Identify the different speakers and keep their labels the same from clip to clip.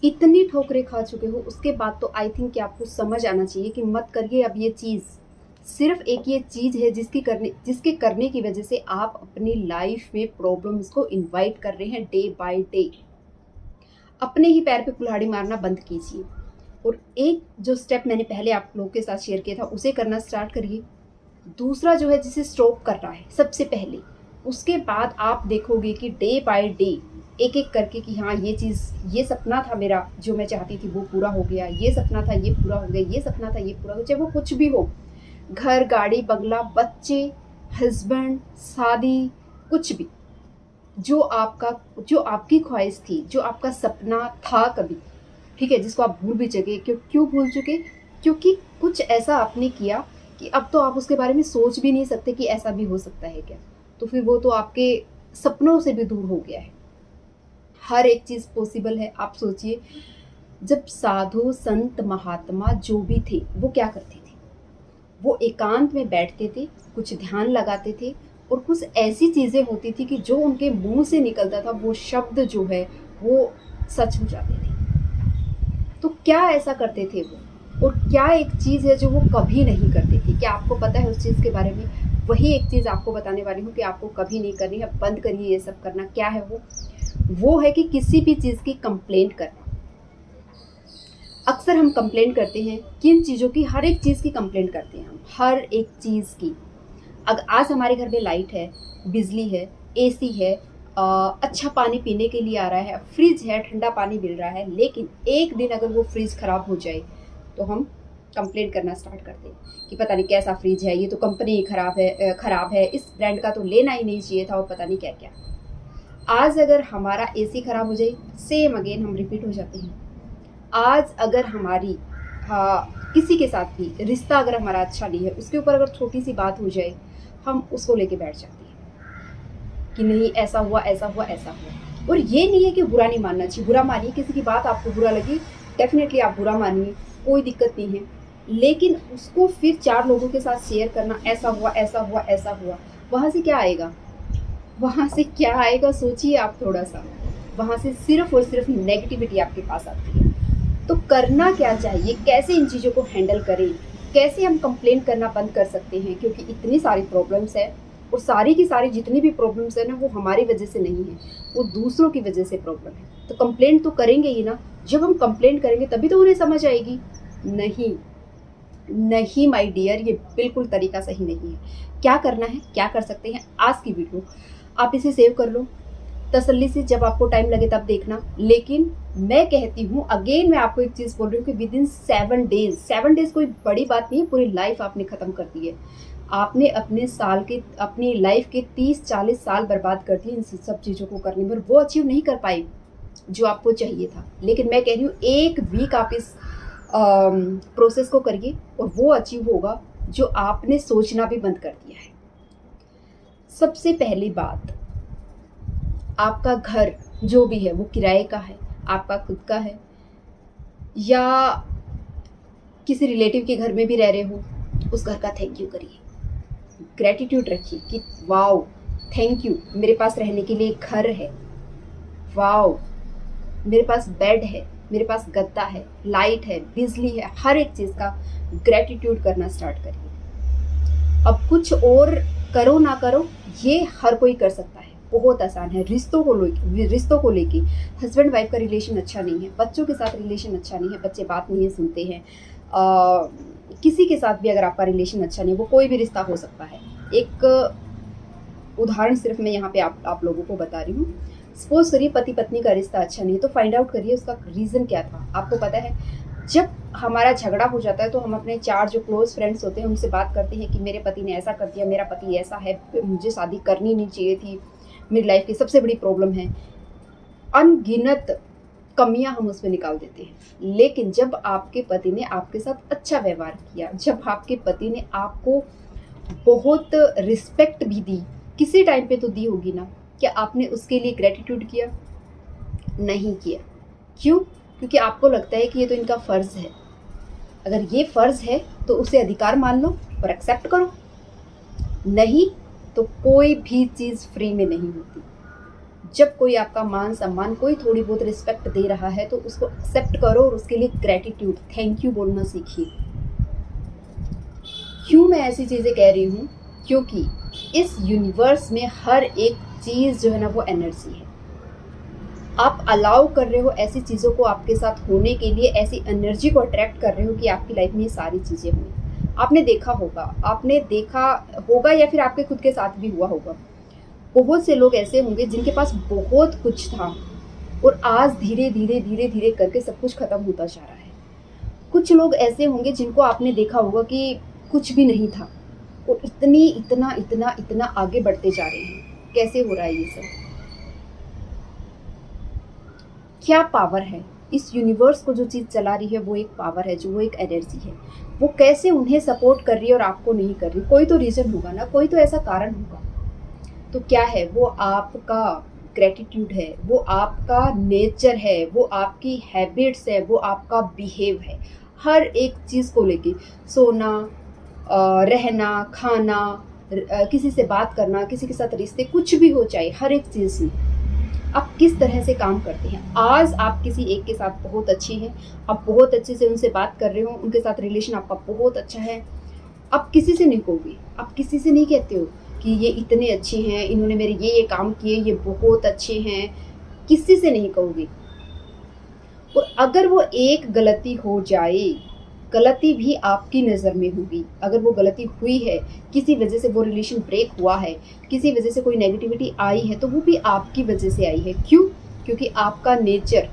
Speaker 1: इतनी ठोकरें खा चुके हो, उसके बाद तो आई थिंक कि आपको समझ आना चाहिए कि मत करिए अब ये चीज़। सिर्फ एक ये चीज़ है जिसके करने की वजह से आप अपनी लाइफ में प्रॉब्लम्स को इनवाइट कर रहे हैं डे बाय डे। अपने ही पैर पे कुल्हाड़ी मारना बंद कीजिए और एक जो स्टेप मैंने पहले आप लोगों के साथ शेयर किया था उसे करना स्टार्ट करिए। दूसरा जो है जिसे स्टॉप कर रहा है सबसे पहले, उसके बाद आप देखोगे कि डे बाय डे एक एक करके कि हाँ ये चीज़, ये सपना था मेरा जो मैं चाहती थी वो पूरा हो गया, ये सपना था ये पूरा हो गया, ये सपना था ये पूरा हो गया, चाहे वो कुछ भी हो, घर गाड़ी बंगला बच्चे हस्बैंड शादी, कुछ भी जो आपकी ख्वाहिश थी, जो आपका सपना था कभी, ठीक है, जिसको आप भूल भी चुके। क्यों भूल चुके? क्योंकि कुछ ऐसा आपने किया कि अब तो आप उसके बारे में सोच भी नहीं सकते कि ऐसा भी हो सकता है क्या। तो फिर वो तो आपके सपनों से भी दूर हो गया है। हर एक चीज़ पॉसिबल है। आप सोचिए, जब साधु संत महात्मा जो भी थे वो क्या करते थे? वो एकांत में बैठते थे, कुछ ध्यान लगाते थे और कुछ ऐसी चीज़ें होती थी कि जो उनके मुंह से निकलता था वो शब्द जो है वो सच हो जाते थे। तो क्या ऐसा करते थे वो, और क्या एक चीज़ है जो वो कभी नहीं करते थे? क्या आपको पता है उस चीज़ के बारे में? वही एक चीज़ आपको बताने वाली हूँ कि आपको कभी नहीं करनी है। बंद करिए ये सब करना। क्या है वो है कि किसी भी चीज़ की कंप्लेंट करना। अक्सर हम कंप्लेंट करते हैं किन चीज़ों की? हर एक चीज़ की कंप्लेंट करते हैं हम, हर एक चीज़ की। अगर आज हमारे घर में लाइट है, बिजली है, एसी है, अच्छा पानी पीने के लिए आ रहा है, फ्रिज है, ठंडा पानी मिल रहा है, लेकिन एक दिन अगर वो फ्रिज ख़राब हो जाए तो हम कंप्लेंट करना स्टार्ट करते हैं कि पता नहीं कैसा फ्रिज है, ये तो कंपनी ख़राब है, इस ब्रांड का तो लेना ही नहीं चाहिए था, और पता नहीं क्या क्या। आज अगर हमारा एसी ख़राब हो जाए, सेम अगेन हम रिपीट हो जाते हैं। आज अगर हमारी, हाँ, किसी के साथ भी रिश्ता अगर हमारा अच्छा नहीं है, उसके ऊपर अगर छोटी सी बात हो जाए, हम उसको लेके बैठ जाते हैं कि नहीं ऐसा हुआ ऐसा हुआ ऐसा हुआ। और ये नहीं है कि बुरा नहीं मानना चाहिए, बुरा मानिए, किसी की बात आपको बुरा लगी डेफिनेटली आप बुरा मानिए, कोई दिक्कत नहीं है। लेकिन उसको फिर 4 लोगों के साथ शेयर करना, ऐसा हुआ ऐसा हुआ ऐसा हुआ, वहाँ से क्या आएगा? वहाँ से क्या आएगा सोचिए आप थोड़ा सा। वहाँ से सिर्फ और सिर्फ नेगेटिविटी आपके पास आती है। तो करना क्या चाहिए? कैसे इन चीज़ों को हैंडल करें? कैसे हम कंप्लेंट करना बंद कर सकते हैं? क्योंकि इतनी सारी प्रॉब्लम्स है, और सारी की सारी जितनी भी प्रॉब्लम्स है ना, वो हमारी वजह से नहीं है, वो दूसरों की वजह से प्रॉब्लम है। तो कंप्लेंट तो करेंगे ही ना। जब हम कंप्लेंट करेंगे तभी तो उन्हें समझ आएगी। नहीं, नहीं माय डियर, ये बिल्कुल तरीका सही नहीं है। क्या करना है, क्या कर सकते हैं? आज की वीडियो आप इसे सेव कर लो, तसल्ली से जब आपको टाइम लगे तब देखना। लेकिन मैं कहती हूँ, अगेन मैं आपको एक चीज़ बोल रही हूँ कि विद इन 7 डेज कोई बड़ी बात नहीं है, पूरी लाइफ आपने ख़त्म कर दी है। आपने अपनी लाइफ के 30-40 साल बर्बाद कर दिए इन सब चीज़ों को करने पर, वो अचीव नहीं कर पाए जो आपको चाहिए था। लेकिन मैं कह रही हूँ 1 वीक आप इस प्रोसेस को करिए और वो अचीव होगा जो आपने सोचना भी बंद कर दिया है। सबसे पहली बात, आपका घर जो भी है वो किराए का है, आपका खुद का है, या किसी रिलेटिव के घर में भी रह रहे हो, उस घर का थैंक यू करिए, ग्रेटिट्यूड रखिए कि वाओ थैंक यू, मेरे पास रहने के लिए घर है, वाओ मेरे पास बेड है, मेरे पास गद्दा है, लाइट है, बिजली है, हर एक चीज़ का ग्रेटिट्यूड करना स्टार्ट करिए। अब कुछ और करो ना करो, ये हर कोई कर सकता है, बहुत आसान है। रिश्तों को लेके हस्बैंड वाइफ का रिलेशन अच्छा नहीं है, बच्चों के साथ रिलेशन अच्छा नहीं है, बच्चे बात नहीं सुनते हैं, किसी के साथ भी अगर आपका रिलेशन अच्छा नहीं है, वो कोई भी रिश्ता हो सकता है। एक उदाहरण सिर्फ मैं यहाँ पे आप लोगों को बता रही हूँ। सपोज करिए पति पत्नी का रिश्ता अच्छा नहीं है, तो फाइंड आउट करिए उसका रीज़न क्या था। आपको पता है, जब हमारा झगड़ा हो जाता है तो हम अपने 4 जो क्लोज फ्रेंड्स होते हैं उनसे बात करते हैं कि मेरे पति ने ऐसा कर दिया, मेरा पति ऐसा है, मुझे शादी करनी नहीं चाहिए थी, मेरी लाइफ की सबसे बड़ी प्रॉब्लम है। अनगिनत कमियां हम उसमें निकाल देते हैं। लेकिन जब आपके पति ने आपके साथ अच्छा व्यवहार किया, जब आपके पति ने आपको बहुत रिस्पेक्ट भी दी, किसी टाइम पे तो दी होगी ना, क्या आपने उसके लिए ग्रेटिट्यूड किया? नहीं किया। क्यों? क्योंकि आपको लगता है कि ये तो इनका फ़र्ज़ है। अगर ये फ़र्ज़ है तो उसे अधिकार मान लो और एक्सेप्ट करो। नहीं तो कोई भी चीज़ फ्री में नहीं होती। जब कोई आपका मान सम्मान, कोई थोड़ी बहुत रिस्पेक्ट दे रहा है तो उसको एक्सेप्ट करो और उसके लिए ग्रेटिट्यूड, थैंक यू बोलना सीखिए। क्यों मैं ऐसी चीज़ें कह रही हूँ? क्योंकि इस यूनिवर्स में हर एक चीज़ जो है ना वो एनर्जी है। आप अलाउ कर रहे हो ऐसी चीज़ों को आपके साथ होने के लिए, ऐसी एनर्जी को अट्रैक्ट कर रहे हो कि आपकी लाइफ में ये सारी चीज़ें हुई। आपने देखा होगा या फिर आपके खुद के साथ भी हुआ होगा। बहुत से लोग ऐसे होंगे जिनके पास बहुत कुछ था और आज धीरे धीरे धीरे धीरे करके सब कुछ खत्म होता जा रहा है। कुछ लोग ऐसे होंगे जिनको आपने देखा होगा कि कुछ भी नहीं था और इतना आगे बढ़ते जा रहे हैं। कैसे हो रहा है ये सब? क्या पावर है? इस यूनिवर्स को जो चीज़ चला रही है वो एक पावर है, वो एक एनर्जी है। वो कैसे उन्हें सपोर्ट कर रही है और आपको नहीं कर रही? कोई तो रीज़न होगा ना, कोई तो ऐसा कारण होगा। तो क्या है? वो आपका ग्रेटिट्यूड है, वो आपका नेचर है, वो आपकी हैबिट्स है, वो आपका बिहेव है। हर एक चीज़ को लेके, सोना, रहना, खाना, किसी से बात करना, किसी के साथ रिश्ते, कुछ भी हो चाहे, हर एक चीज़ में आप किस तरह से काम करते हैं। आज आप किसी एक के साथ बहुत अच्छे हैं, आप बहुत अच्छे से उनसे बात कर रहे हो, उनके साथ रिलेशन आपका बहुत अच्छा है, आप किसी से नहीं कहोगे, आप किसी से नहीं कहते हो कि ये इतने अच्छे हैं, इन्होंने मेरे ये काम किए, ये बहुत अच्छे हैं, किसी से नहीं कहोगे। और अगर वो एक गलती हो जाए, गलती भी आपकी नज़र में होगी, अगर वो गलती हुई है, किसी वजह से वो रिलेशन ब्रेक हुआ है, किसी वजह से कोई नेगेटिविटी आई है, तो वो भी आपकी वजह से आई है। क्यों? क्योंकि आपका नेचर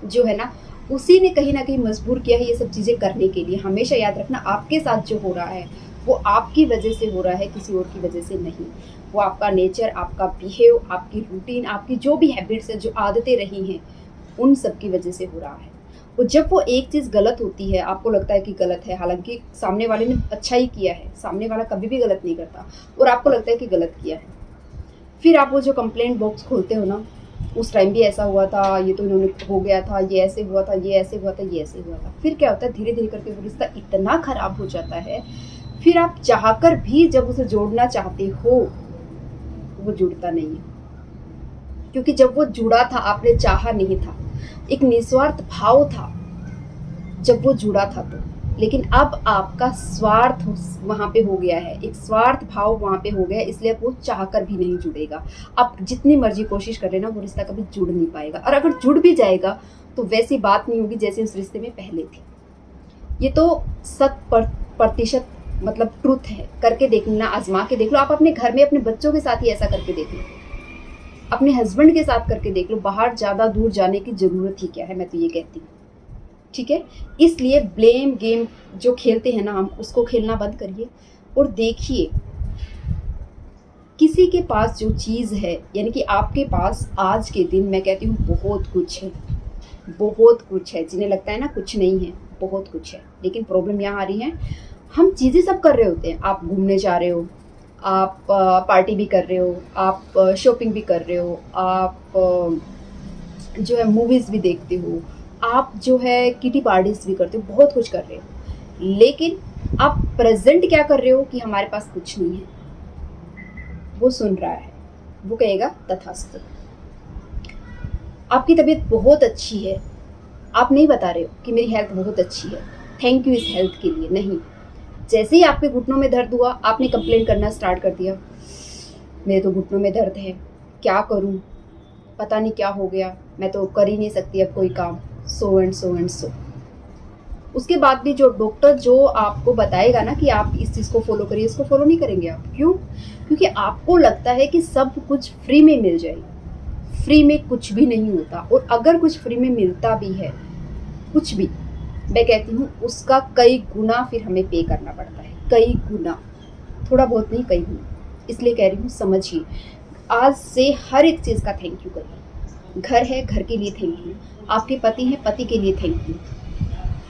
Speaker 1: जो है ना, उसी ने कहीं ना कहीं मजबूर किया है ये सब चीज़ें करने के लिए। हमेशा याद रखना, आपके साथ जो हो रहा है वो आपकी वजह से हो रहा है, किसी और की वजह से नहीं। वो आपका नेचर, आपका बिहेव, आपकी रूटीन, आपकी जो भी हैबिट्स है, जो आदतें रही हैं, उन सब की वजह से हो रहा है। और जब वो एक चीज़ गलत होती है, आपको लगता है कि गलत है, हालांकि सामने वाले ने अच्छा ही किया है, सामने वाला कभी भी गलत नहीं करता, और आपको लगता है कि गलत किया है, फिर आप वो जो कंप्लेंट बॉक्स खोलते हो ना, उस टाइम भी ऐसा हुआ था, ये तो इन्होंने हो गया था, ये ऐसे हुआ था, ये ऐसे हुआ था, ये ऐसे हुआ था, फिर क्या होता है, धीरे धीरे करके वो रिश्ता इतना खराब हो जाता है, फिर आप चाहकर भी जब उसे जोड़ना चाहते हो, वो जुड़ता नहीं है। क्योंकि जब वो जुड़ा था, आपने चाहा नहीं था, एक निस्वार्थ भाव था जब वो जुड़ा था तो। लेकिन अब आपका स्वार्थ वहाँ पे हो गया है, एक स्वार्थ भाव वहाँ पे हो गया, इसलिए वो चाहकर भी नहीं जुड़ेगा। आप जितनी मर्जी कोशिश कर लेना, वो रिश्ता कभी जुड़ नहीं पाएगा, और अगर जुड़ भी जाएगा तो वैसी बात नहीं होगी जैसे उस रिश्ते में पहले थी। ये तो 100% मतलब ट्रूथ है। करके देखना, आजमा के देख लो। आप अपने घर में अपने बच्चों के साथ ही ऐसा करके देख लो, अपने हस्बैंड के साथ करके देख लो। बाहर ज़्यादा दूर जाने की ज़रूरत ही क्या है, मैं तो ये कहती हूँ। ठीक है, इसलिए ब्लेम गेम जो खेलते हैं ना हम, उसको खेलना बंद करिए और देखिए किसी के पास जो चीज़ है, यानी कि आपके पास आज के दिन मैं कहती हूँ बहुत कुछ है, बहुत कुछ है। जिन्हें लगता है ना कुछ नहीं है, बहुत कुछ है। लेकिन प्रॉब्लम यहाँ आ रही है, हम चीज़ें सब कर रहे होते हैं। आप घूमने जा रहे हो, आप पार्टी भी कर रहे हो, आप शॉपिंग भी कर रहे हो, आप जो है मूवीज़ भी देखते हो, आप जो है किटी पार्टीज भी करते हो, बहुत कुछ कर रहे हो। लेकिन आप प्रेजेंट क्या कर रहे हो कि हमारे पास कुछ नहीं है। वो सुन रहा है, वो कहेगा तथास्तु। आपकी तबीयत बहुत अच्छी है, आप नहीं बता रहे हो कि मेरी हेल्थ बहुत अच्छी है, थैंक यू इस हेल्थ के लिए, नहीं। जैसे ही आपके घुटनों में दर्द हुआ, आपने कंप्लेन करना स्टार्ट कर दिया, मेरे तो घुटनों में दर्द है, क्या करूं, पता नहीं क्या हो गया, मैं तो कर ही नहीं सकती अब कोई काम, so and so and so. उसके बाद भी जो डॉक्टर जो आपको बताएगा ना कि आप इस चीज़ को फॉलो करिए, इसको फॉलो नहीं करेंगे आप। क्यों? क्योंकि आपको लगता है कि सब कुछ फ्री में मिल जाएगा। फ्री में कुछ भी नहीं होता, और अगर कुछ फ्री में मिलता भी है, कुछ भी, मैं कहती हूँ उसका कई गुना फिर हमें पे करना पड़ता है, कई गुना, थोड़ा बहुत नहीं, कई गुना। इसलिए कह रही हूँ समझिए, आज से हर एक चीज़ का थैंक यू करिए। घर है, घर के लिए थैंक यू। आपके पति हैं, पति के लिए थैंक यू।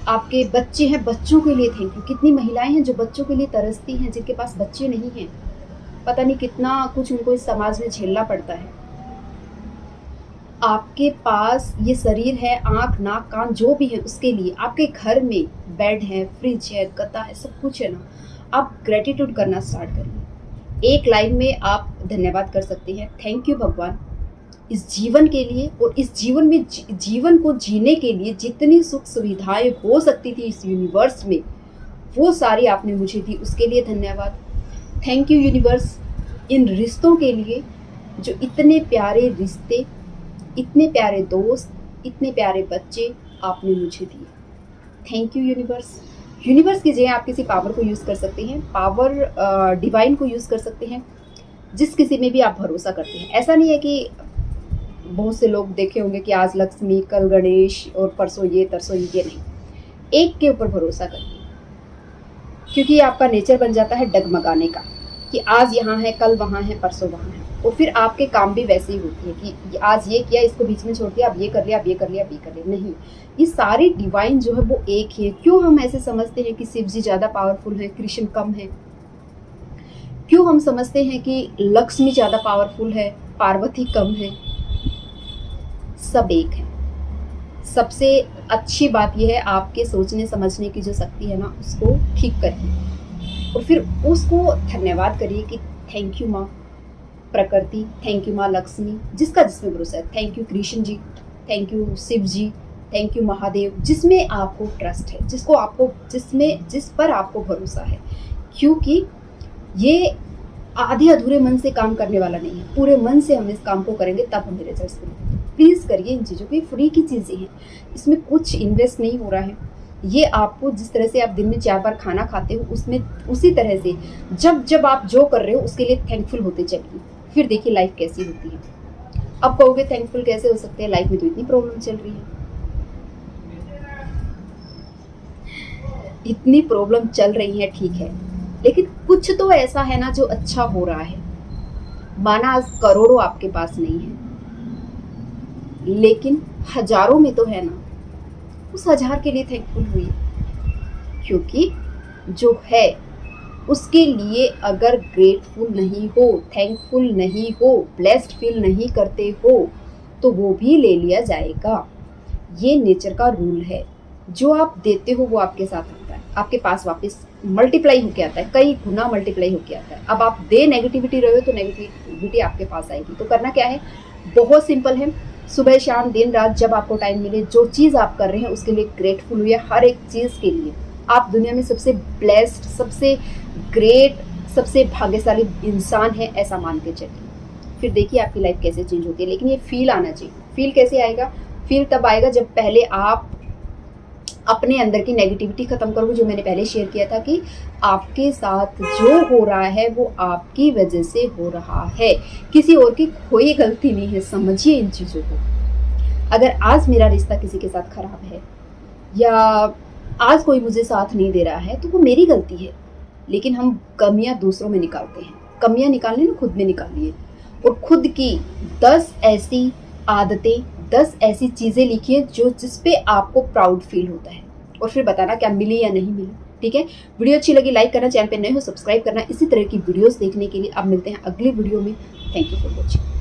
Speaker 1: आपके बच्चे हैं, बच्चों के लिए थैंक यू। कितनी महिलाएं हैं जो बच्चों के लिए तरसती हैं, जिनके पास बच्चे नहीं हैं, पता नहीं कितना कुछ उनको इस समाज में झेलना पड़ता है। आपके पास ये शरीर है, आँख, नाक, कान जो भी है, उसके लिए। आपके घर में बेड है, फ्रिज है, गद्दा है, सब कुछ है ना। आप ग्रेटिट्यूड करना स्टार्ट करिए। एक लाइन में आप धन्यवाद कर सकते हैं, थैंक यू भगवान इस जीवन के लिए और इस जीवन में जीवन को जीने के लिए जितनी सुख सुविधाएं हो सकती थी इस यूनिवर्स में, वो सारी आपने मुझे दी, उसके लिए धन्यवाद। थैंक यू यूनिवर्स, इन रिश्तों के लिए जो इतने प्यारे रिश्ते, इतने प्यारे दोस्त, इतने प्यारे बच्चे आपने मुझे दिए। Thank you universe. यूनिवर्स की जगह आप किसी पावर को यूज़ कर सकते हैं, पावर डिवाइन को यूज़ कर सकते हैं, जिस किसी में भी आप भरोसा करते हैं। ऐसा नहीं है कि बहुत से लोग देखे होंगे कि आज लक्ष्मी, कल गणेश और परसों ये तरसों ये, नहीं, एक के ऊपर भरोसा करिए, क्योंकि ये आपका नेचर बन जाता है डगमगाने का, कि आज यहाँ है, कल वहाँ है, परसों वहाँ है। और फिर आपके काम भी वैसे ही होती है कि आज ये किया, इसको बीच में छोड़ दिया, अब ये कर लिया, अब ये कर लिया, अब ये कर लिया। नहीं, ये सारी डिवाइन जो है वो एक ही है। क्यों हम ऐसे समझते हैं कि शिव जी ज़्यादा पावरफुल है, कृष्ण कम है? क्यों हम समझते हैं कि लक्ष्मी ज़्यादा पावरफुल है, पार्वती कम है? सब एक है। सबसे अच्छी बात यह है, आपके सोचने समझने की जो शक्ति है ना, उसको ठीक करिए और फिर उसको धन्यवाद करिए कि थैंक यू माँ प्रकृति, थैंक यू माँ लक्ष्मी, जिसका जिसमें भरोसा है। Thank you Krishna ji, thank you Shiv ji, thank you Mahadev, जिसमें आपको ट्रस्ट है, जिस पर आपको भरोसा है। क्योंकि ये आधे अधूरे मन से काम करने वाला नहीं है, पूरे मन से हम इस काम को करेंगे तब हमें रिजल्ट मिलेंगे। प्लीज़ करिए इन चीज़ों की, फ्री की चीज़ें हैं, इसमें कुछ इन्वेस्ट नहीं हो रहा है। ये आपको जिस तरह से आप दिन में 4 बार खाना खाते हो, उसमें उसी तरह से जब आप जो कर रहे हो उसके लिए थैंकफुल होते चलिए, फिर देखिए लाइफ कैसी होती है। अब कहोगे थैंकफुल कैसे हो सकते हैं, लाइफ में तो इतनी प्रॉब्लम चल रही है, इतनी प्रॉब्लम चल रही है, ठीक है, लेकिन कुछ तो ऐसा है ना जो अच्छा हो रहा है। माना आज करोड़ों आपके पास नहीं है, लेकिन हजारों में तो है ना, उस 1000 के लिए थैंकफुल हुई, क्योंकि जो है उसके लिए अगर ग्रेटफुल नहीं हो, थैंकफुल नहीं हो, ब्लेस्ड फील नहीं करते हो, तो वो भी ले लिया जाएगा। ये नेचर का रूल है। जो आप देते हो वो आपके साथ आता है, आपके पास वापस मल्टीप्लाई होके आता है, कई गुना मल्टीप्लाई होके आता है। अब आप दे नेगेटिविटी रहे हो तो नेगेटिविटी आपके पास आएगी। तो करना क्या है, बहुत सिंपल है, सुबह शाम दिन रात जब आपको टाइम मिले, जो चीज़ आप कर रहे हैं उसके लिए ग्रेटफुल हुए, हर एक चीज़ के लिए। आप दुनिया में सबसे ब्लेस्ड, सबसे ग्रेट, सबसे भाग्यशाली इंसान है, ऐसा मान के चलिए। फिर देखिए आपकी लाइफ कैसे चेंज होती है। लेकिन ये फील आना चाहिए। फील कैसे आएगा? फील तब आएगा जब पहले आप अपने अंदर की नेगेटिविटी खत्म करोगे, जो मैंने पहले शेयर किया था कि आपके साथ जो हो रहा है वो आपकी वजह से हो रहा है, किसी और की कोई गलती नहीं है। समझिए इन चीज़ों को। अगर आज मेरा रिश्ता किसी के साथ खराब है या आज कोई मुझे साथ नहीं दे रहा है तो वो मेरी गलती है, लेकिन हम कमियां दूसरों में निकालते हैं। कमियां निकालनी ना, खुद में निकालिए और खुद की 10 ऐसी आदतें, 10 ऐसी चीज़ें लिखिए जिस पे आपको प्राउड फील होता है, और फिर बताना क्या मिली या नहीं मिली। ठीक है, वीडियो अच्छी लगी लाइक करना, चैनल पे नए हो सब्सक्राइब करना। इसी तरह की वीडियोस देखने के लिए अब मिलते हैं अगली वीडियो में। Thank you for watching.